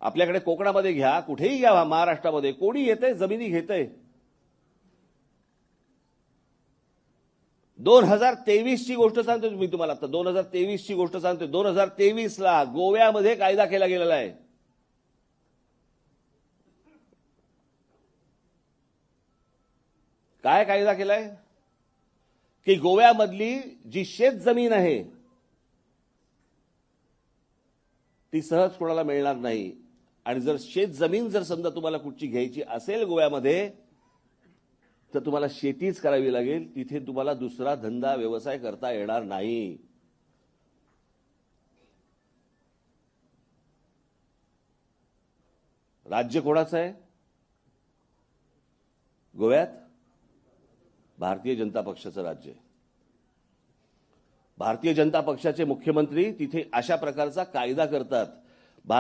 आपल्याकडे कोकणामध्ये घ्या, कुठेही घ्या, महाराष्ट्रामध्ये कोणी येतंय जमिनी घेतंय. 2023ची गोष्ट सांगतोय मी तुम्हाला. आता 2023ची गोष्ट सांगतोय. 2023ला गोव्यामध्ये कायदा केला गेलेला आहे. काय कायदा केलाय की गोव्यामधली जी शेत जमीन आहे ती सहज कोणाला मिळणार नाही. आणि जर शेत जमीन जर समजा तुम्हाला कुठची घ्यायची असेल गोव्यामध्ये, तर तुम्हाला शेतीच करावी लागेल. तिथे तुम्हाला दुसरा धंदा व्यवसाय करता येणार नाही. राज्य कोणाचं आहे गोव्यात? भारतीय जनता पक्षाचं राज्य आहे. भारतीय जनता पक्षाचे मुख्यमंत्री तिथे अशा प्रकारचा कायदा करतात